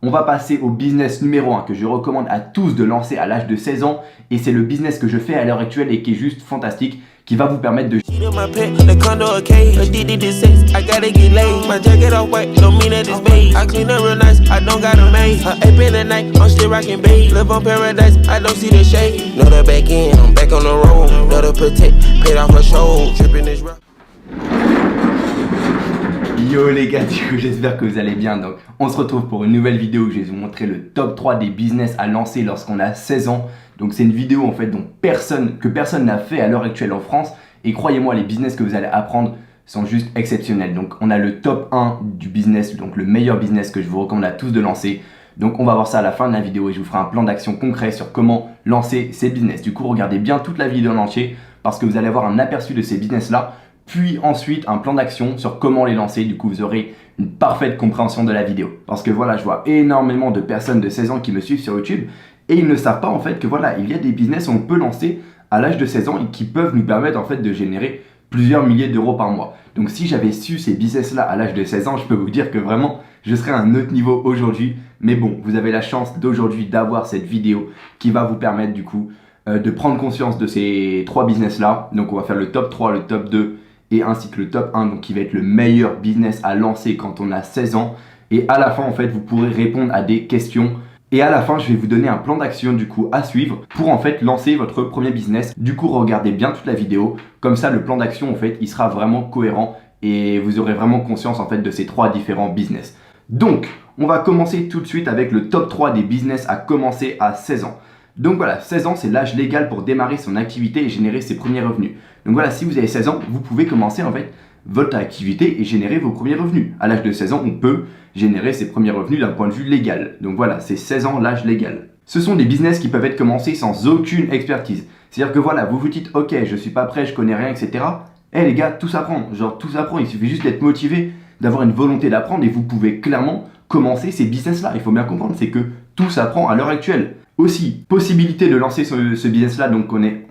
on va passer au business numéro 1 que je recommande à tous de lancer à l'âge de 16 ans. Et c'est le business que je fais à l'heure actuelle et qui est juste fantastique, qui va vous permettre de... Yo les gars, du coup j'espère que vous allez bien. Donc on se retrouve pour une nouvelle vidéo où je vais vous montrer le top 3 des business à lancer lorsqu'on a 16 ans. Donc c'est une vidéo en fait dont personne n'a fait à l'heure actuelle en France. Et croyez-moi, les business que vous allez apprendre sont juste exceptionnels. Donc on a le top 1 du business, donc le meilleur business que je vous recommande à tous de lancer. Donc on va voir ça à la fin de la vidéo et je vous ferai un plan d'action concret sur comment lancer ces business. Du coup regardez bien toute la vidéo en entier parce que vous allez avoir un aperçu de ces business là. Puis ensuite un plan d'action sur comment les lancer. Du coup vous aurez une parfaite compréhension de la vidéo. Parce que voilà, je vois énormément de personnes de 16 ans qui me suivent sur YouTube et ils ne savent pas en fait que voilà, il y a des business où on peut lancer à l'âge de 16 ans et qui peuvent nous permettre en fait de générer plusieurs milliers d'euros par mois. Donc si j'avais su ces business là à l'âge de 16 ans, je peux vous dire que vraiment je serais à un autre niveau aujourd'hui. Mais bon, vous avez la chance d'aujourd'hui d'avoir cette vidéo qui va vous permettre du coup de prendre conscience de ces trois business là. Donc on va faire le top 3, le top 2 et ainsi que le top 1, donc qui va être le meilleur business à lancer quand on a 16 ans. Et à la fin, en fait, vous pourrez répondre à des questions. Et à la fin, je vais vous donner un plan d'action du coup à suivre pour en fait lancer votre premier business. Du coup, regardez bien toute la vidéo. Comme ça, le plan d'action, en fait, il sera vraiment cohérent et vous aurez vraiment conscience en fait de ces trois différents business. Donc, on va commencer tout de suite avec le top 3 des business à commencer à 16 ans. Donc voilà, 16 ans, c'est l'âge légal pour démarrer son activité et générer ses premiers revenus. Donc voilà, si vous avez 16 ans, vous pouvez commencer en fait votre activité et générer vos premiers revenus. À l'âge de 16 ans, on peut générer ses premiers revenus d'un point de vue légal. Donc voilà, c'est 16 ans l'âge légal. Ce sont des business qui peuvent être commencés sans aucune expertise. C'est-à-dire que voilà, vous vous dites, ok, je suis pas prêt, je connais rien, etc. Eh les gars, tout s'apprend. Genre tout s'apprend, il suffit juste d'être motivé, d'avoir une volonté d'apprendre et vous pouvez clairement commencer ces business-là. Il faut bien comprendre, c'est que tout s'apprend à l'heure actuelle. Aussi, possibilité de lancer ce business-là donc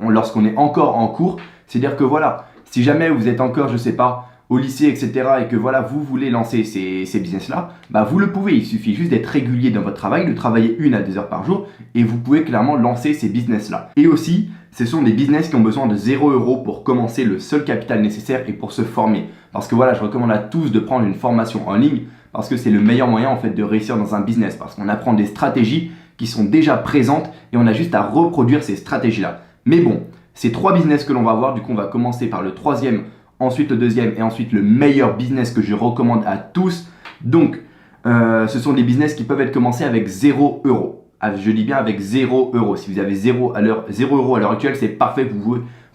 lorsqu'on est encore en cours. C'est-à-dire que voilà, si jamais vous êtes encore, je sais pas, au lycée, etc. et que voilà, vous voulez lancer ces business-là, bah vous le pouvez. Il suffit juste d'être régulier dans votre travail, de travailler 1 à 2 heures par jour et vous pouvez clairement lancer ces business-là. Et aussi, ce sont des business qui ont besoin de 0 € pour commencer, le seul capital nécessaire et pour se former. Parce que voilà, je recommande à tous de prendre une formation en ligne parce que c'est le meilleur moyen en fait de réussir dans un business. Parce qu'on apprend des stratégies qui sont déjà présentes et on a juste à reproduire ces stratégies-là. Mais bon, ces trois business que l'on va voir, du coup on va commencer par le troisième, ensuite le deuxième et ensuite le meilleur business que je recommande à tous. Donc, ce sont des business qui peuvent être commencés avec 0 €. Je dis bien avec 0 €. Si vous avez 0 € à l'heure actuelle, c'est parfait,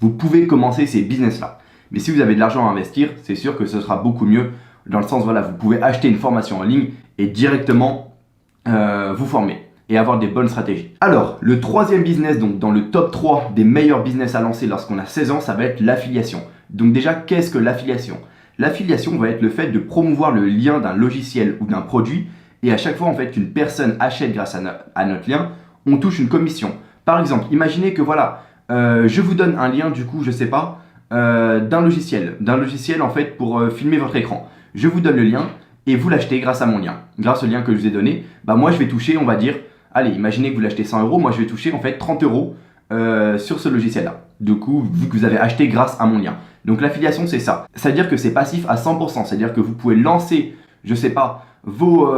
vous pouvez commencer ces business-là. Mais si vous avez de l'argent à investir, c'est sûr que ce sera beaucoup mieux. Dans le sens, voilà, vous pouvez acheter une formation en ligne et directement vous former et avoir des bonnes stratégies. Alors, le troisième business, donc dans le top 3 des meilleurs business à lancer lorsqu'on a 16 ans, ça va être l'affiliation. Donc déjà, qu'est-ce que l'affiliation? L'affiliation va être le fait de promouvoir le lien d'un logiciel ou d'un produit et à chaque fois en fait qu'une personne achète grâce à notre lien, on touche une commission. Par exemple, imaginez que voilà, je vous donne un lien du coup, je sais pas, d'un logiciel en fait pour filmer votre écran. Je vous donne le lien et vous l'achetez grâce à mon lien. Grâce au lien que je vous ai donné, bah moi je vais toucher, on va dire, allez, imaginez que vous l'achetez 100 €, moi je vais toucher en fait 30 € sur ce logiciel-là. Du coup, vu que vous avez acheté grâce à mon lien. Donc l'affiliation, c'est ça. C'est-à-dire que c'est passif à 100%. C'est-à-dire que vous pouvez lancer, je sais pas, vos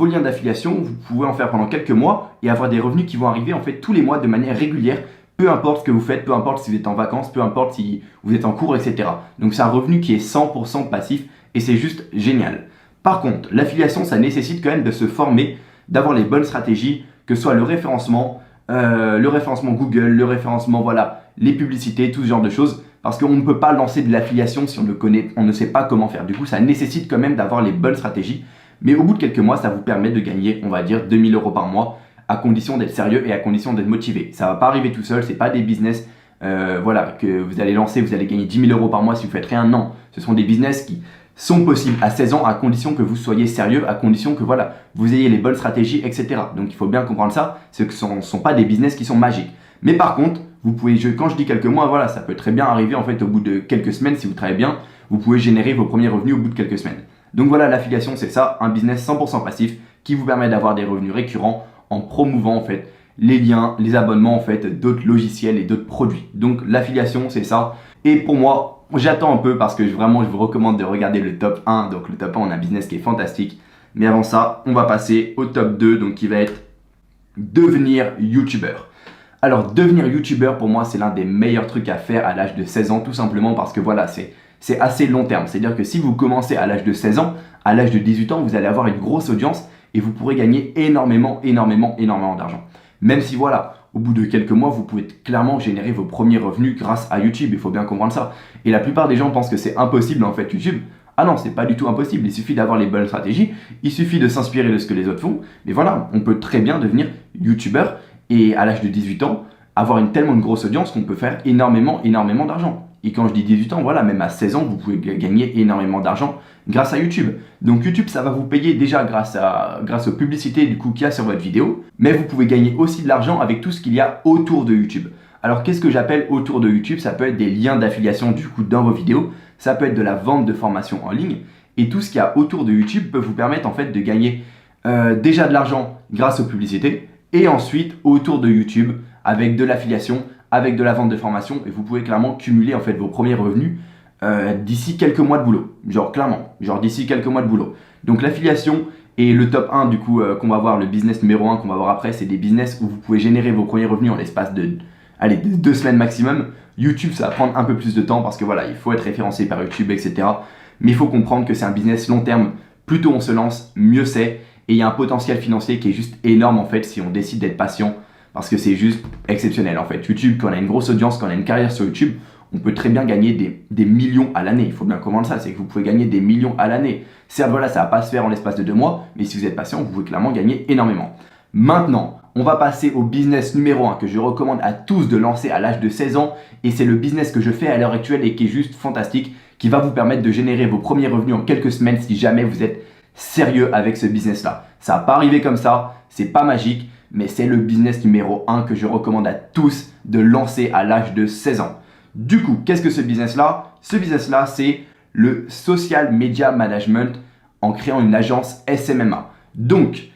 liens d'affiliation, vous pouvez en faire pendant quelques mois et avoir des revenus qui vont arriver en fait tous les mois de manière régulière. Peu importe ce que vous faites, peu importe si vous êtes en vacances, peu importe si vous êtes en cours, etc. Donc c'est un revenu qui est 100% passif et c'est juste génial. Par contre, l'affiliation, ça nécessite quand même de se former, d'avoir les bonnes stratégies, que ce soit le référencement Google, le référencement, voilà, les publicités, tout ce genre de choses. Parce qu'on ne peut pas lancer de l'affiliation si on ne sait pas comment faire. Du coup, ça nécessite quand même d'avoir les bonnes stratégies. Mais au bout de quelques mois, ça vous permet de gagner, on va dire, 2000 € par mois, à condition d'être sérieux et à condition d'être motivé. Ça ne va pas arriver tout seul, c'est pas des business voilà, que vous allez lancer, vous allez gagner 10 000 € par mois si vous faites rien. Non, ce sont des business qui sont possibles à 16 ans à condition que vous soyez sérieux, à condition que voilà, vous ayez les bonnes stratégies, etc. Donc il faut bien comprendre ça, ce ne sont pas des business qui sont magiques. Mais par contre, vous pouvez, quand je dis quelques mois, voilà, ça peut très bien arriver en fait au bout de quelques semaines, si vous travaillez bien, vous pouvez générer vos premiers revenus au bout de quelques semaines. Donc voilà, l'affiliation c'est ça, un business 100% passif qui vous permet d'avoir des revenus récurrents en promouvant en fait les liens, les abonnements en fait d'autres logiciels et d'autres produits. Donc l'affiliation, c'est ça. Et pour moi, j'attends un peu parce que vraiment je vous recommande de regarder le top 1. Donc le top 1, on a un business qui est fantastique. Mais avant ça, on va passer au top 2, donc qui va être devenir youtubeur. Alors devenir youtubeur, pour moi, c'est l'un des meilleurs trucs à faire à l'âge de 16 ans, tout simplement parce que voilà, c'est assez long terme. C'est-à-dire que si vous commencez à l'âge de 16 ans, à l'âge de 18 ans, vous allez avoir une grosse audience et vous pourrez gagner énormément d'argent. Même si voilà, au bout de quelques mois, vous pouvez clairement générer vos premiers revenus grâce à YouTube, il faut bien comprendre ça. Et la plupart des gens pensent que c'est impossible en fait YouTube. Ah non, c'est pas du tout impossible, il suffit d'avoir les bonnes stratégies, il suffit de s'inspirer de ce que les autres font. Mais voilà, on peut très bien devenir youtubeur et à l'âge de 18 ans, avoir tellement une grosse audience qu'on peut faire énormément d'argent. Et quand je dis 18 ans, voilà, même à 16 ans, vous pouvez gagner énormément d'argent grâce à YouTube. Donc YouTube, ça va vous payer déjà grâce aux publicités du coup qu'il y a sur votre vidéo, mais vous pouvez gagner aussi de l'argent avec tout ce qu'il y a autour de YouTube. Alors qu'est-ce que j'appelle autour de YouTube? Ça peut être des liens d'affiliation du coup dans vos vidéos, ça peut être de la vente de formation en ligne, et tout ce qu'il y a autour de YouTube peut vous permettre en fait de gagner déjà de l'argent grâce aux publicités, et ensuite autour de YouTube avec de l'affiliation, avec de la vente de formation, et vous pouvez clairement cumuler en fait vos premiers revenus d'ici quelques mois de boulot. Clairement, d'ici quelques mois de boulot. Donc l'affiliation et le top 1 du coup qu'on va voir, le business numéro 1 qu'on va voir après, c'est des business où vous pouvez générer vos premiers revenus en l'espace de 2 semaines maximum. YouTube, ça va prendre un peu plus de temps parce que voilà, il faut être référencé par YouTube, etc. Mais il faut comprendre que c'est un business long terme. Plus tôt on se lance, mieux c'est. Et il y a un potentiel financier qui est juste énorme en fait si on décide d'être patient. Parce que c'est juste exceptionnel en fait. YouTube, quand on a une grosse audience, quand on a une carrière sur YouTube, on peut très bien gagner des millions à l'année. Il faut bien comprendre ça, c'est que vous pouvez gagner des millions à l'année. Certes, voilà, ça ne va pas se faire en l'espace de 2 mois, mais si vous êtes patient, vous pouvez clairement gagner énormément. Maintenant, on va passer au business numéro 1 que je recommande à tous de lancer à l'âge de 16 ans. Et c'est le business que je fais à l'heure actuelle et qui est juste fantastique, qui va vous permettre de générer vos premiers revenus en quelques semaines si jamais vous êtes sérieux avec ce business-là. Ça va pas arriver comme ça, c'est pas magique, mais c'est le business numéro 1 que je recommande à tous de lancer à l'âge de 16 ans. Du coup, qu'est-ce que ce business-là? Ce business-là, c'est le Social Media Management en créant une agence SMMA. Donc,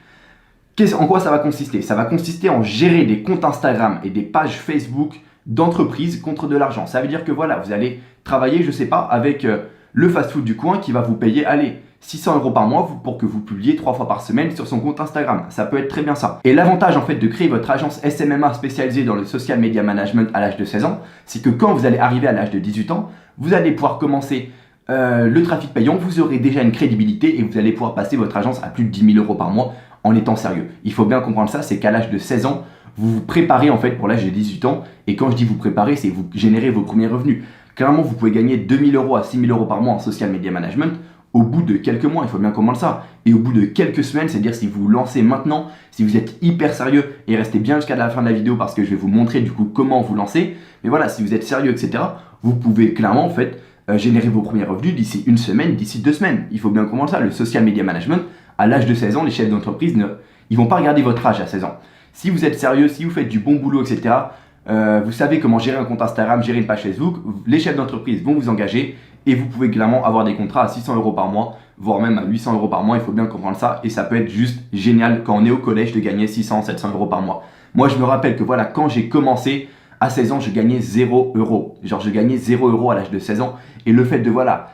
en quoi ça va consister? Ça va consister en gérer des comptes Instagram et des pages Facebook d'entreprises contre de l'argent. Ça veut dire que voilà, vous allez travailler, je sais pas, avec le fast-food du coin qui va vous payer, allez, 600 € par mois pour que vous publiez 3 fois par semaine sur son compte Instagram. Ça peut être très bien ça. Et l'avantage en fait de créer votre agence SMMA spécialisée dans le social media management à l'âge de 16 ans, c'est que quand vous allez arriver à l'âge de 18 ans, vous allez pouvoir commencer le trafic payant, vous aurez déjà une crédibilité et vous allez pouvoir passer votre agence à plus de 10 000 € par mois en étant sérieux. Il faut bien comprendre ça, c'est qu'à l'âge de 16 ans, vous vous préparez en fait pour l'âge de 18 ans. Et quand je dis vous préparez, c'est vous générez vos premiers revenus. Clairement, vous pouvez gagner 2 000 € à 6 000 € par mois en social media management au bout de quelques mois, il faut bien comprendre ça. Et au bout de quelques semaines, c'est-à-dire si vous vous lancez maintenant, si vous êtes hyper sérieux, et restez bien jusqu'à la fin de la vidéo parce que je vais vous montrer du coup comment vous lancer. Mais voilà, si vous êtes sérieux, etc., vous pouvez clairement en fait générer vos premiers revenus d'ici 1 semaine, d'ici 2 semaines. Il faut bien comprendre ça. Le social media management, à l'âge de 16 ans, les chefs d'entreprise, ils vont pas regarder votre âge à 16 ans. Si vous êtes sérieux, si vous faites du bon boulot, etc., vous savez comment gérer un compte Instagram, gérer une page Facebook, les chefs d'entreprise vont vous engager et vous pouvez clairement avoir des contrats à 600 € par mois, voire même à 800 € par mois, il faut bien comprendre ça. Et ça peut être juste génial quand on est au collège de gagner 600, 700 € par mois. Moi, je me rappelle que voilà, quand j'ai commencé à 16 ans, je gagnais 0 €. Je gagnais 0 € à l'âge de 16 ans. Et le fait de voilà,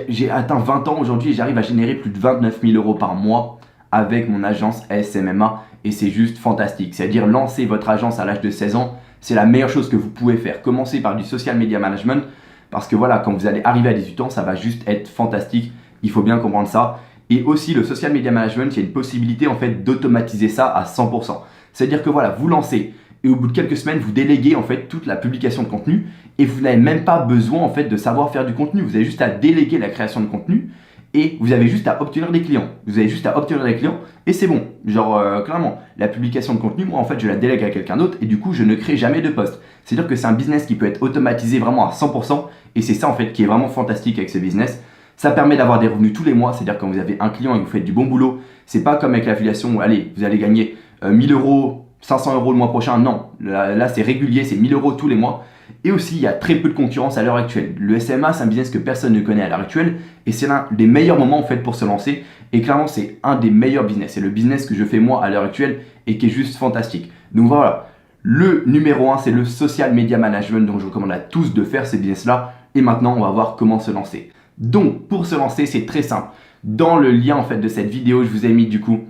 j'ai atteint 20 ans aujourd'hui et j'arrive à générer plus de 29 000 € par mois avec mon agence SMMA. Et c'est juste fantastique. C'est-à-dire lancer votre agence à l'âge de 16 ans, c'est la meilleure chose que vous pouvez faire. Commencez par du social media management parce que voilà, quand vous allez arriver à 18 ans, ça va juste être fantastique. Il faut bien comprendre ça. Et aussi, le social media management, il y a une possibilité en fait d'automatiser ça à 100%. C'est-à-dire que voilà, vous lancez et au bout de quelques semaines, vous déléguez en fait toute la publication de contenu et vous n'avez même pas besoin en fait de savoir faire du contenu. Vous avez juste à déléguer la création de contenu et vous avez juste à obtenir des clients. Vous avez juste à obtenir des clients et c'est bon. Clairement, la publication de contenu, moi en fait, je la délègue à quelqu'un d'autre et du coup, je ne crée jamais de post. C'est-à-dire que c'est un business qui peut être automatisé vraiment à 100% et c'est ça en fait qui est vraiment fantastique avec ce business. Ça permet d'avoir des revenus tous les mois, c'est-à-dire quand vous avez un client et que vous faites du bon boulot, c'est pas comme avec l'affiliation où allez, vous allez gagner 1000 € 500 € le mois prochain, non. Là c'est régulier, c'est 1000 € tous les mois. Et aussi, il y a très peu de concurrence à l'heure actuelle. Le SMA, c'est un business que personne ne connaît à l'heure actuelle et c'est l'un des meilleurs moments en fait pour se lancer. Et clairement, c'est un des meilleurs business. C'est le business que je fais moi à l'heure actuelle et qui est juste fantastique. Donc voilà, le numéro 1, c'est le social media management. Donc je recommande à tous de faire ces business-là. Et maintenant, on va voir comment se lancer. Donc pour se lancer, c'est très simple. Dans le lien en fait de cette vidéo, je vous ai mis du coup,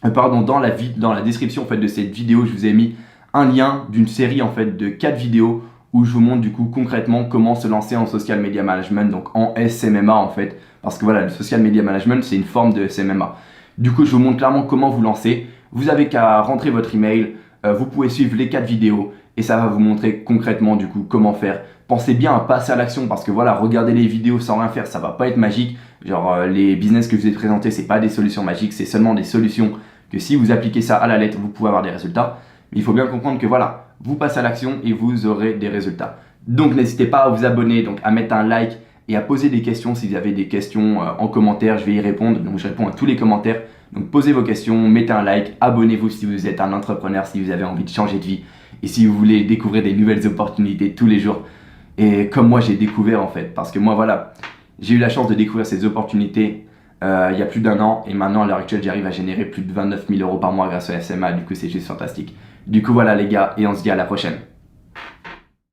dans la description en fait de cette vidéo, je vous ai mis un lien d'une série en fait de 4 vidéos où je vous montre du coup concrètement comment se lancer en social media management, donc en SMMA en fait, parce que voilà, le social media management c'est une forme de SMMA. Du coup, je vous montre clairement comment vous lancer. Vous avez qu'à rentrer votre email, vous pouvez suivre les 4 vidéos et ça va vous montrer concrètement du coup comment faire. Pensez bien à passer à l'action parce que voilà, regarder les vidéos sans rien faire, ça va pas être magique. Genre les business que je vous ai présentés, c'est pas des solutions magiques, c'est seulement des solutions que si vous appliquez ça à la lettre, vous pouvez avoir des résultats. Mais il faut bien comprendre que voilà, vous passez à l'action et vous aurez des résultats. Donc n'hésitez pas à vous abonner, donc à mettre un like et à poser des questions si vous avez des questions en commentaire, je vais y répondre. Donc je réponds à tous les commentaires. Donc posez vos questions, mettez un like, abonnez-vous si vous êtes un entrepreneur, si vous avez envie de changer de vie et si vous voulez découvrir des nouvelles opportunités tous les jours. Et comme moi j'ai découvert en fait, parce que moi voilà, j'ai eu la chance de découvrir ces opportunités il y a plus d'1 an et maintenant à l'heure actuelle j'arrive à générer plus de 29 000 € par mois grâce au SMA, du coup c'est juste fantastique. Du coup voilà les gars et on se dit à la prochaine.